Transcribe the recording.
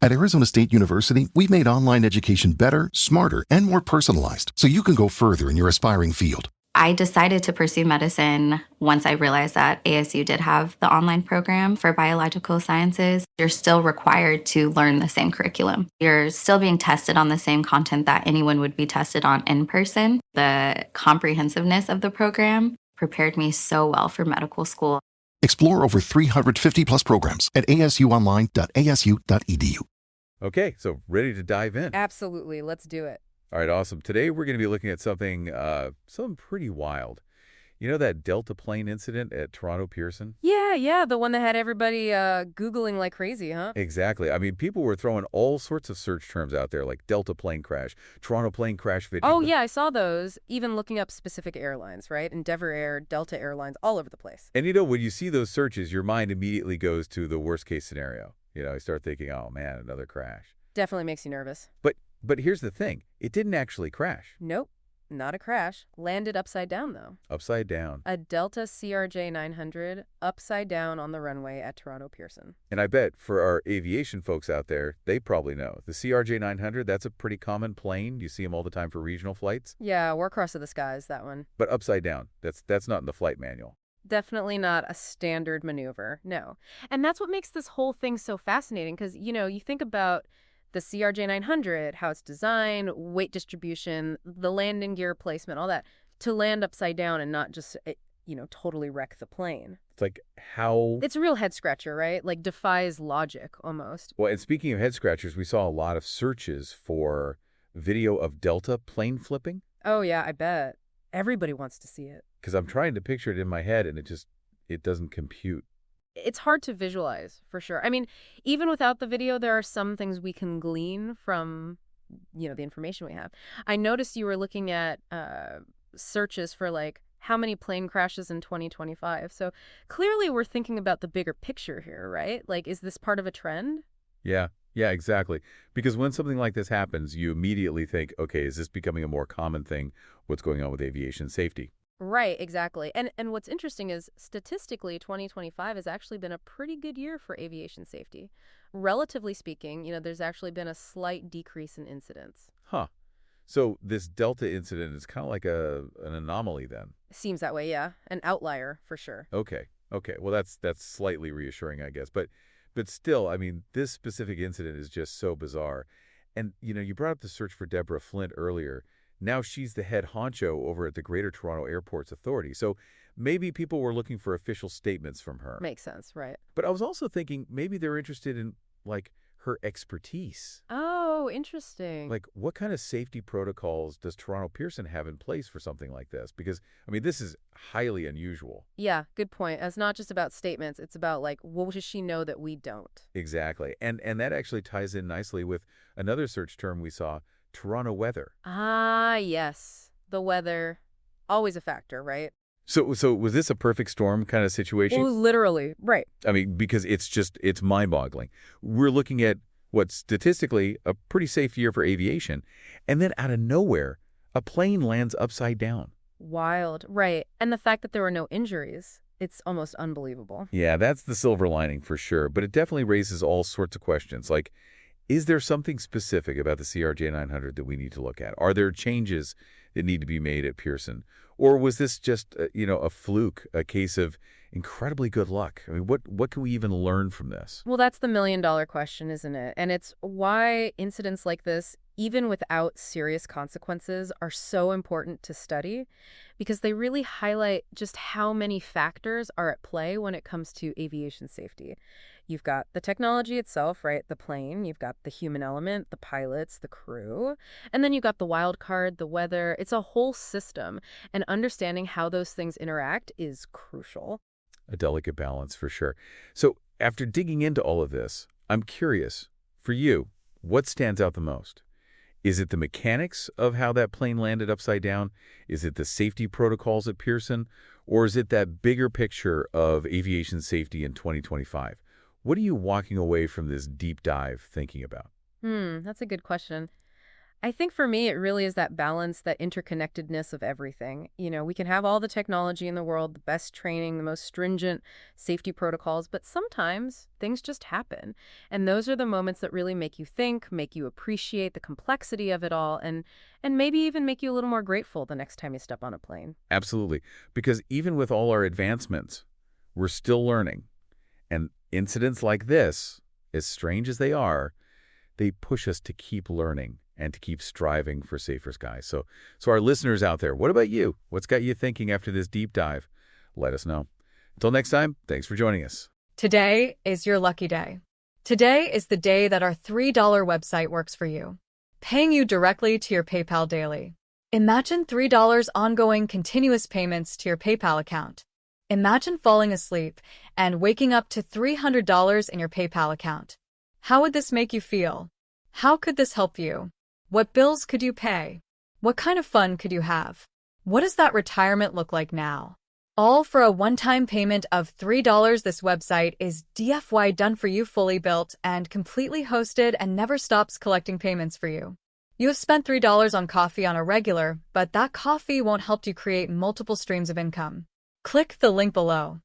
At Arizona State University, we've made online education better, smarter, and more personalized so you can go further in your aspiring field. I decided to pursue medicine once I realized that ASU did have the online program for biological sciences. You're still required to learn the same curriculum. You're still being tested on the same content that anyone would be tested on in person. The comprehensiveness of the program prepared me so well for medical school. Explore over 350 plus programs at asuonline.asu.edu. Okay, so ready to dive in? Absolutely. Let's do it. All right, awesome. Today we're going to be looking at something pretty wild. You know that Delta plane incident at Toronto Pearson? Yeah, the one that had everybody Googling like crazy, huh? Exactly. I mean, people were throwing all sorts of search terms out there, like Delta plane crash, Toronto plane crash video. Oh, yeah, I saw those. Even looking up specific airlines, right? Endeavor Air, Delta Airlines, all over the place. And you know, when you see those searches, your mind immediately goes to the worst case scenario. You know, you start thinking, oh man, another crash. Definitely makes you nervous. But here's the thing. It didn't actually crash. Nope, not a crash. Landed upside down, though. Upside down. A Delta CRJ 900 upside down on the runway at Toronto Pearson. And I bet for our aviation folks out there, they probably know. The CRJ 900, that's a pretty common plane. You see them all the time for regional flights. Yeah, Warcross of the Skies, that one. But upside down. That's not in the flight manual. Definitely not a standard maneuver, no. And that's what makes this whole thing so fascinating because, you think about the CRJ 900, how it's designed, weight distribution, the landing gear placement, all that, to land upside down and not just, totally wreck the plane. It's like how... It's a real head scratcher, right? Like defies logic almost. Well, and speaking of head scratchers, we saw a lot of searches for video of Delta plane flipping. Oh, yeah, I bet. Everybody wants to see it. Because I'm trying to picture it in my head and it doesn't compute. It's hard to visualize, for sure. I mean, even without the video, there are some things we can glean from, the information we have. I noticed you were looking at searches for, like, how many plane crashes in 2025. So clearly we're thinking about the bigger picture here, right? Like, is this part of a trend? Yeah, exactly. Because when something like this happens, you immediately think, okay, is this becoming a more common thing? What's going on with aviation safety? Right, exactly. And what's interesting is statistically, 2025 has actually been a pretty good year for aviation safety. Relatively speaking, there's actually been a slight decrease in incidents. Huh. So this Delta incident is kind of like an anomaly then. Seems that way, yeah. An outlier, for sure. Okay. Well, that's slightly reassuring, I guess. But still, I mean, this specific incident is just so bizarre. And, you brought up the search for Deborah Flint earlier. Now she's the head honcho over at the Greater Toronto Airports Authority. So maybe people were looking for official statements from her. Makes sense, right. But I was also thinking maybe they're interested in, like, her expertise. Oh, interesting. Like, what kind of safety protocols does Toronto Pearson have in place for something like this? Because, I mean, this is highly unusual. Yeah, good point. It's not just about statements. It's about, like, what does she know that we don't? Exactly. And that actually ties in nicely with another search term we saw, Toronto weather. Ah, yes. The weather. Always a factor, right? So was this a perfect storm kind of situation? Well, literally, right. I mean, because it's mind-boggling. We're looking at what's statistically a pretty safe year for aviation, and then out of nowhere, a plane lands upside down. Wild, right. And the fact that there were no injuries, it's almost unbelievable. Yeah, that's the silver lining for sure, but it definitely raises all sorts of questions, like, is there something specific about the CRJ 900 that we need to look at? Are there changes that need to be made at Pearson? Or was this just, a fluke, a case of incredibly good luck? I mean, what can we even learn from this? Well, that's the million-dollar question, isn't it? And it's why incidents like this, even without serious consequences, are so important to study, because they really highlight just how many factors are at play when it comes to aviation safety. You've got the technology itself, right? The plane. You've got the human element, the pilots, the crew. And then you've got the wild card, the weather. It's a whole system. And understanding how those things interact is crucial. A delicate balance for sure. So after digging into all of this, I'm curious, for you, what stands out the most? Is it the mechanics of how that plane landed upside down? Is it the safety protocols at Pearson? Or is it that bigger picture of aviation safety in 2025? What are you walking away from this deep dive thinking about? That's a good question. I think for me, it really is that balance, that interconnectedness of everything. We can have all the technology in the world, the best training, the most stringent safety protocols, but sometimes things just happen. And those are the moments that really make you think, make you appreciate the complexity of it all, and maybe even make you a little more grateful the next time you step on a plane. Absolutely. Because even with all our advancements, we're still learning. And incidents like this, as strange as they are, they push us to keep learning and to keep striving for safer skies. So our listeners out there, what about you? What's got you thinking after this deep dive? Let us know. Until next time, thanks for joining us. Today is your lucky day. Today is the day that our $3 website works for you, paying you directly to your PayPal daily. Imagine $3 ongoing continuous payments to your PayPal account. Imagine falling asleep and waking up to $300 in your PayPal account. How would this make you feel? How could this help you? What bills could you pay? What kind of fun could you have? What does that retirement look like now? All for a one-time payment of $3. This website is DFY done for you, fully built and completely hosted, and never stops collecting payments for you. You have spent $3 on coffee on a regular, but that coffee won't help you create multiple streams of income. Click the link below.